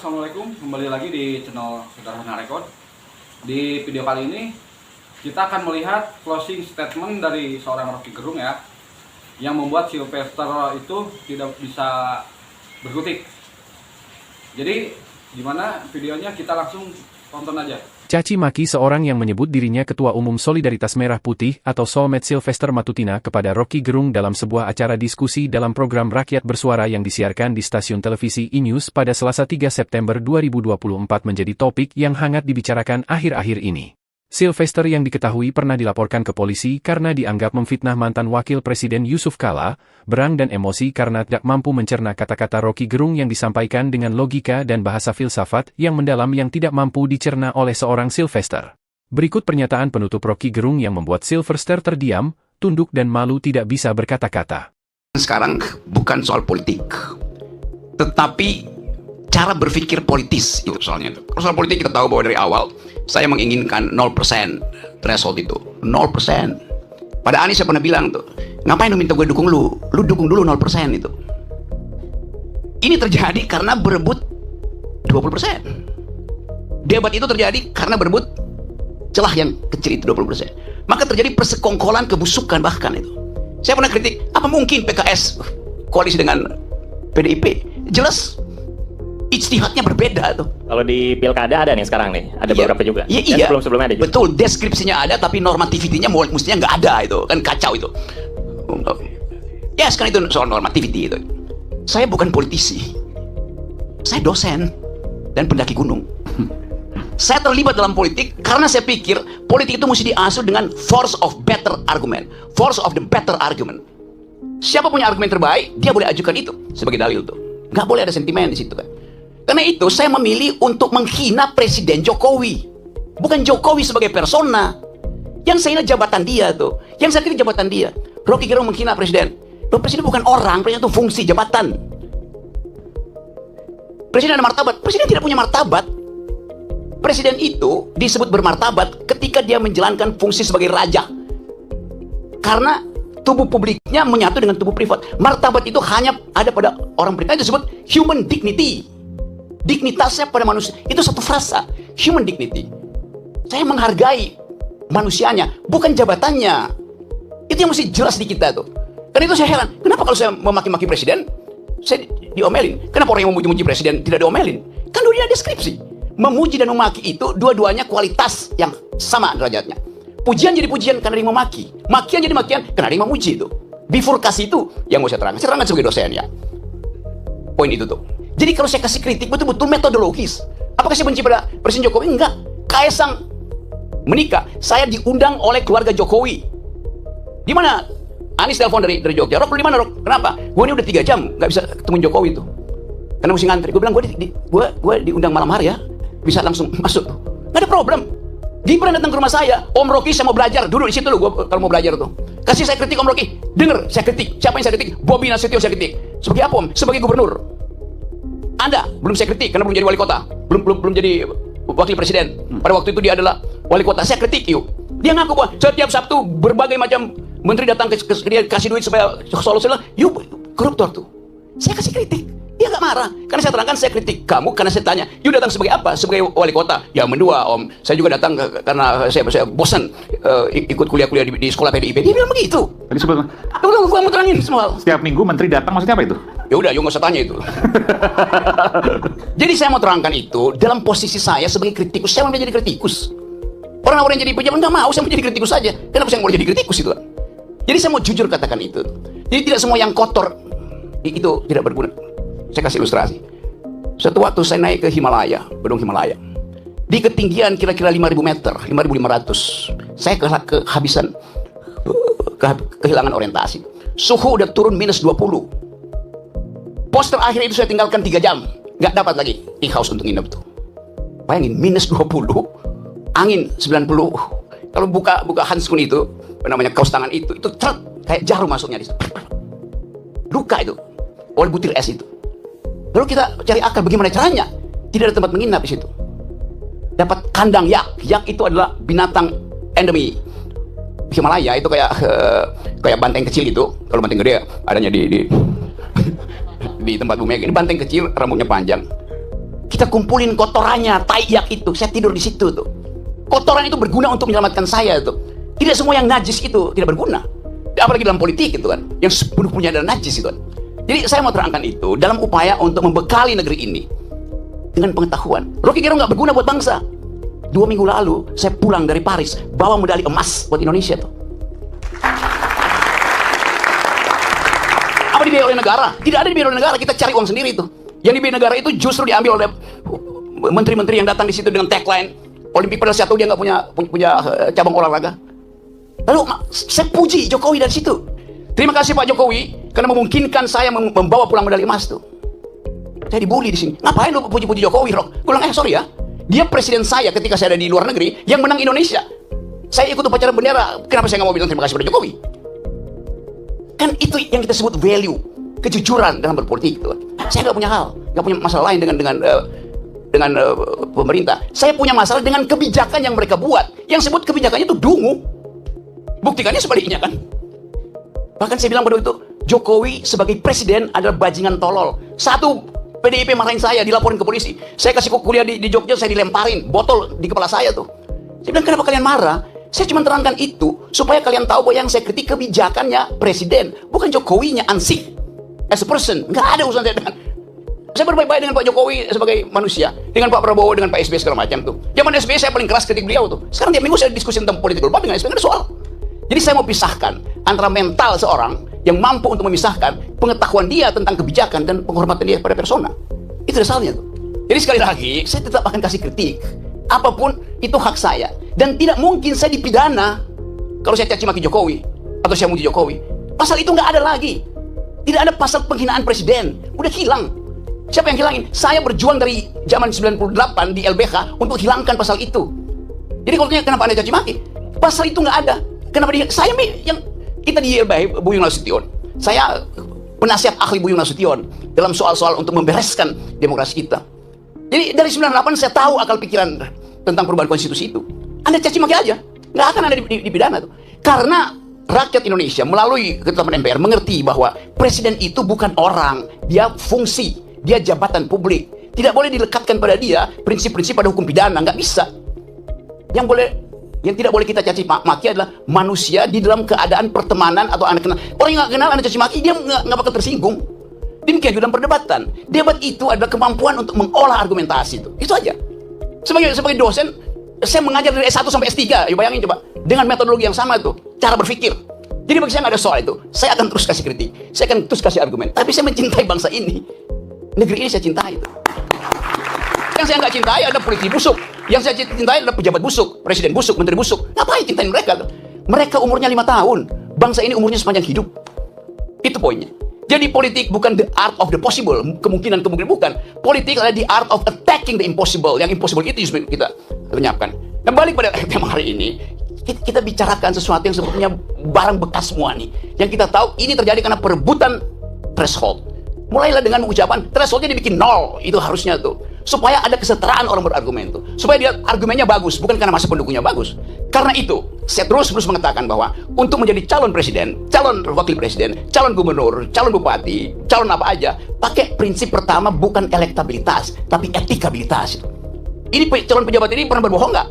Assalamualaikum, kembali lagi di channel Sederhana Record. Di video kali ini kita akan melihat closing statement dari seorang Rocky Gerung ya, yang membuat Sylvester itu tidak bisa berkutik. Jadi gimana videonya, kita langsung tonton aja. Caci maki seorang yang menyebut dirinya Ketua Umum Solidaritas Merah Putih atau Solmed Sylvester Matutina kepada Rocky Gerung dalam sebuah acara diskusi dalam program Rakyat Bersuara yang disiarkan di stasiun televisi E-News pada Selasa 3 September 2024 menjadi topik yang hangat dibicarakan akhir-akhir ini. Sylvester yang diketahui pernah dilaporkan ke polisi karena dianggap memfitnah mantan Wakil Presiden Yusuf Kala, berang dan emosi karena tidak mampu mencerna kata-kata Rocky Gerung yang disampaikan dengan logika dan bahasa filsafat yang mendalam yang tidak mampu dicerna oleh seorang Sylvester. Berikut pernyataan penutup Rocky Gerung yang membuat Sylvester terdiam, tunduk dan malu tidak bisa berkata-kata. Sekarang bukan soal politik, tetapi cara berpikir politis itu soalnya. Kalau soal politik kita tahu bahwa dari awal saya menginginkan 0% threshold itu, 0%. Pada Anies saya pernah bilang tuh, ngapain lu minta gue dukung lu dukung dulu 0% itu. Ini terjadi karena berebut 20%. Debat itu terjadi karena berebut celah yang kecil itu 20%. Maka terjadi persekongkolan, kebusukan bahkan itu. Saya pernah kritik, apa mungkin PKS koalisi dengan PDIP? Jelas ijtihadnya berbeda tuh. Kalau di pilkada ada nih sekarang nih, ada beberapa juga. Iya. Sebelum-sebelumnya ada juga. Betul, deskripsinya ada tapi normativitinya mestinya nggak ada itu. Kan kacau itu. Ya, sekarang itu soal normativity itu. Saya bukan politisi. Saya dosen dan pendaki gunung. Saya terlibat dalam politik karena saya pikir politik itu mesti diasuh dengan force of better argument. Force of the better argument. Siapa punya argumen terbaik, dia boleh ajukan itu sebagai dalil tuh. Nggak boleh ada sentimen di situ kan. Karena itu saya memilih untuk menghina Presiden Jokowi. Bukan Jokowi sebagai persona. Yang saya hina jabatan dia tuh. Yang saya kritik jabatan dia. Rocky Gerung menghina Presiden. Loh, Presiden bukan orang, Presiden itu fungsi jabatan. Presiden ada martabat. Presiden tidak punya martabat. Presiden itu disebut bermartabat ketika dia menjalankan fungsi sebagai raja. Karena tubuh publiknya menyatu dengan tubuh privat. Martabat itu hanya ada pada orang privat. Itu disebut human dignity. Dignitasnya pada manusia. Itu satu frasa. Human dignity. Saya menghargai manusianya, bukan jabatannya. Itu yang mesti jelas di kita tuh. Karena itu saya heran. Kenapa kalau saya memaki-maki presiden, saya diomelin? Kenapa orang yang memuji-muji presiden tidak diomelin? Kan dunia deskripsi. Memuji dan memaki itu dua-duanya kualitas yang sama derajatnya. Pujian jadi pujian karena dia memaki. Makian jadi makian karena dia memuji itu. Bifurkasi itu yang mau saya terangkan. Saya terangkan sebagai dosen ya. Poin itu tuh. Jadi kalau saya kasih kritik betul-betul metodologis. Apakah saya benci pada Presiden Jokowi? Enggak. Kaisang menikah, saya diundang oleh keluarga Jokowi. Di mana? Anies telepon dari Jogja. Rok, lu di mana, Rok? Kenapa? Gue ini udah 3 jam nggak bisa ketemu Jokowi tuh. Karena mesti ngantri. Gue bilang gue diundang malam hari ya. Bisa langsung masuk. Nggak ada problem. Gibran datang ke rumah saya. Om Rocky, saya mau belajar. Duduk di situ lu. Gue kalau mau belajar tuh. Kasih saya kritik Om Rocky. Dengar, saya kritik. Siapa yang saya kritik? Bobi Nasution saya kritik. Sebagai apa Om? Sebagai gubernur. Anda belum saya kritik karena belum jadi wali kota, belum jadi wakil presiden. Pada waktu itu dia adalah wali kota. Saya kritik yuk. Dia ngaku bahwa setiap Sabtu berbagai macam menteri datang ke dia kasih duit supaya solusi lah. Yuk, koruptor tuh. Saya kasih kritik. Dia nggak marah karena saya terangkan saya kritik kamu karena saya tanya, yuk datang sebagai apa? Sebagai wali kota? Ya mendua Om. Saya juga datang karena saya bosan ikut kuliah-kuliah di sekolah PDIP. Dia bilang begitu. Tadi sebelum Gua mau terangin semua. setiap minggu menteri datang maksudnya apa itu? Ya udah, yuk nggak usah tanya itu. Jadi saya mau terangkan itu dalam posisi saya sebagai kritikus. Saya mau menjadi kritikus. Orang-orang yang jadi pejabat nggak mau, saya mau jadi kritikus saja. Kenapa saya mau jadi kritikus itu? Jadi saya mau jujur katakan itu. Jadi tidak semua yang kotor itu tidak berguna. Saya kasih ilustrasi. Suatu waktu saya naik ke Himalaya, Gunung Himalaya. Di ketinggian kira-kira 5.000 meter, 5.500. Saya kehabisan, kehilangan orientasi. Suhu udah turun minus 20. Poster akhir itu saya tinggalkan 3 jam. Nggak dapat lagi di house untuk nginep tuh. Bayangin, minus 20. Angin 90. Kalau buka handskun itu, namanya kaos tangan itu ceret, kayak jarum masuknya di situ. Luka itu. Oleh butir es itu. Lalu kita cari akal bagaimana caranya. Tidak ada tempat menginap di situ. Dapat kandang yak. Yak itu adalah binatang endemi Himalaya. Itu kayak banteng kecil itu. Kalau banteng gede adanya di tempat Bu Mega. Ini banteng kecil, rambutnya panjang. Kita kumpulin kotorannya, taiyak itu. Saya tidur di situ tuh. Kotoran itu berguna untuk menyelamatkan saya tuh. Tidak semua yang najis itu tidak berguna. Apalagi dalam politik itu kan, yang sepenuhnya adalah najis itu kan. Jadi saya mau terangkan itu dalam upaya untuk membekali negeri ini dengan pengetahuan. Rocky Gerung nggak berguna buat bangsa. 2 minggu lalu saya pulang dari Paris bawa medali emas buat Indonesia tuh. Apa dibiayai oleh negara? Tidak ada dibiayai oleh negara, kita cari uang sendiri tuh. Yang dibiayai negara itu justru diambil oleh menteri-menteri yang datang di situ dengan tagline Olimpik pada satu dia nggak punya cabang olahraga. Lalu saya puji Jokowi dari situ. Terima kasih Pak Jokowi karena memungkinkan saya membawa pulang medali emas tuh. Saya dibully di sini. Ngapain lu puji-puji Jokowi, Rok? Gue bilang, sorry ya. Dia presiden saya ketika saya ada di luar negeri yang menang Indonesia. Saya ikut upacara bendera. Kenapa saya nggak mau bilang terima kasih pada Jokowi? Kan itu yang kita sebut value, kejujuran dalam berpolitik itu. Saya nggak punya hal, nggak punya masalah lain dengan pemerintah. Saya punya masalah dengan kebijakan yang mereka buat. Yang sebut kebijakannya itu dungu. Buktikannya sebaliknya kan. Bahkan saya bilang pada itu, Jokowi sebagai presiden adalah bajingan tolol. Satu, PDIP marahin saya, dilaporin ke polisi. Saya kasih kuliah di Jogja, saya dilemparin botol di kepala saya tuh. Saya bilang, kenapa kalian marah? Saya cuma terangkan itu supaya kalian tahu bahwa yang saya kritik kebijakannya presiden, bukan Jokowinya ansih. As a person, nggak ada urusan saya dengan. Saya berbaik-baik dengan Pak Jokowi sebagai manusia, dengan Pak Prabowo, dengan Pak SBY segala macam tuh. Zaman SBY saya paling keras kritik beliau tuh. Sekarang tiap minggu saya diskusi tentang politik global dengan SBY, nggak ada soal. Jadi saya mau pisahkan antara mental seorang yang mampu untuk memisahkan pengetahuan dia tentang kebijakan dan penghormatan dia pada persona. Itu dasarnya tuh. Jadi sekali lagi, saya tetap akan kasih kritik. Apapun itu hak saya. Dan tidak mungkin saya dipidana kalau saya caci maki Jokowi atau saya muji Jokowi. Pasal itu nggak ada lagi. Tidak ada pasal penghinaan presiden. Udah hilang. Siapa yang hilangin? Saya berjuang dari zaman 98 di LBH untuk hilangkan pasal itu. Jadi kalau tanya kenapa Anda caci maki? Pasal itu nggak ada. Kenapa dia? Saya yang kita di LBH Buyung Nasution. Saya penasihat ahli Buyung Nasution dalam soal-soal untuk membereskan demokrasi kita. Jadi dari 98 saya tahu akal pikiran tentang perubahan konstitusi itu. Anda caci maki aja, nggak akan ada dipidana tuh. Karena rakyat Indonesia melalui ketetapan MPR mengerti bahwa presiden itu bukan orang, dia fungsi, dia jabatan publik. Tidak boleh dilekatkan pada dia prinsip-prinsip pada hukum pidana, nggak bisa. Yang tidak boleh kita caci maki adalah manusia di dalam keadaan pertemanan atau anak kenal. Orang yang nggak kenal Anda caci maki, dia nggak bakal tersinggung. Demikian juga dalam perdebatan. Debat itu adalah kemampuan untuk mengolah argumentasi itu aja. Sebagai dosen, saya mengajar dari S1 sampai S3. Yuk bayangin coba, dengan metodologi yang sama itu, cara berpikir. Jadi bagi saya nggak ada soal itu. Saya akan terus kasih kritik, saya akan terus kasih argumen. Tapi saya mencintai bangsa ini, negeri ini saya cintai itu. Yang saya nggak cintai adalah politisi busuk. Yang saya cintai adalah pejabat busuk, presiden busuk, menteri busuk. Ngapain cintain mereka? Mereka umurnya 5 tahun. Bangsa ini umurnya sepanjang hidup. Itu poinnya. Jadi politik bukan the art of the possible. Kemungkinan bukan. Politik adalah the art of attacking the impossible. Yang impossible itu justru kita lenyapkan. Dan balik pada tema hari ini, kita bicarakan sesuatu yang sebetulnya barang bekas semua nih. Yang kita tahu ini terjadi karena perebutan threshold. Mulailah dengan ucapan thresholdnya dibikin 0. Itu harusnya tuh. Supaya ada kesetaraan orang berargumen tuh. Supaya dia argumennya bagus, bukan karena masa pendukungnya bagus. Karena itu, saya terus mengatakan bahwa untuk menjadi calon presiden, calon wakil presiden, calon gubernur, calon bupati, calon apa aja, pakai prinsip pertama bukan elektabilitas, tapi etikabilitas. Ini calon pejabat ini pernah berbohong nggak?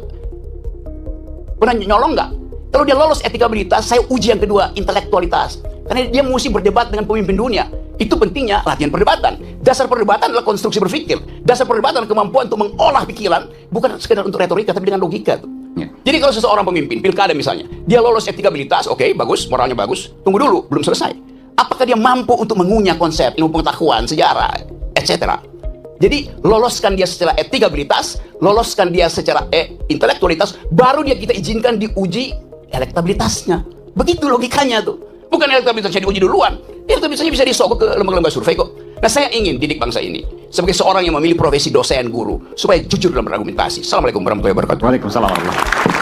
Pernah nyolong nggak? Kalau dia lolos etikabilitas, saya uji yang kedua, intelektualitas. Karena dia mesti berdebat dengan pemimpin dunia. Itu pentingnya latihan perdebatan. Dasar perdebatan adalah konstruksi berpikir. Dasar perdebatan adalah kemampuan untuk mengolah pikiran, bukan sekedar untuk retorika, tapi dengan logika. Ya. Jadi kalau seseorang pemimpin, pilkada misalnya, dia lolos etikabilitas, oke, bagus, moralnya bagus. Tunggu dulu, belum selesai. Apakah dia mampu untuk mengunyah konsep, ilmu pengetahuan, sejarah, etc. Jadi loloskan dia secara etikabilitas, loloskan dia secara intelektualitas, baru dia kita izinkan diuji elektabilitasnya. Begitu logikanya tuh. Bukan elektabilitasnya diuji duluan. Elektabilitasnya bisa disogok ke lembaga-lembaga survei kok. Nah, saya ingin didik bangsa ini sebagai seorang yang memilih profesi dosen guru supaya jujur dalam berargumentasi. Assalamualaikum warahmatullahi wabarakatuh. Waalaikumsalam warahmatullahi wabarakatuh.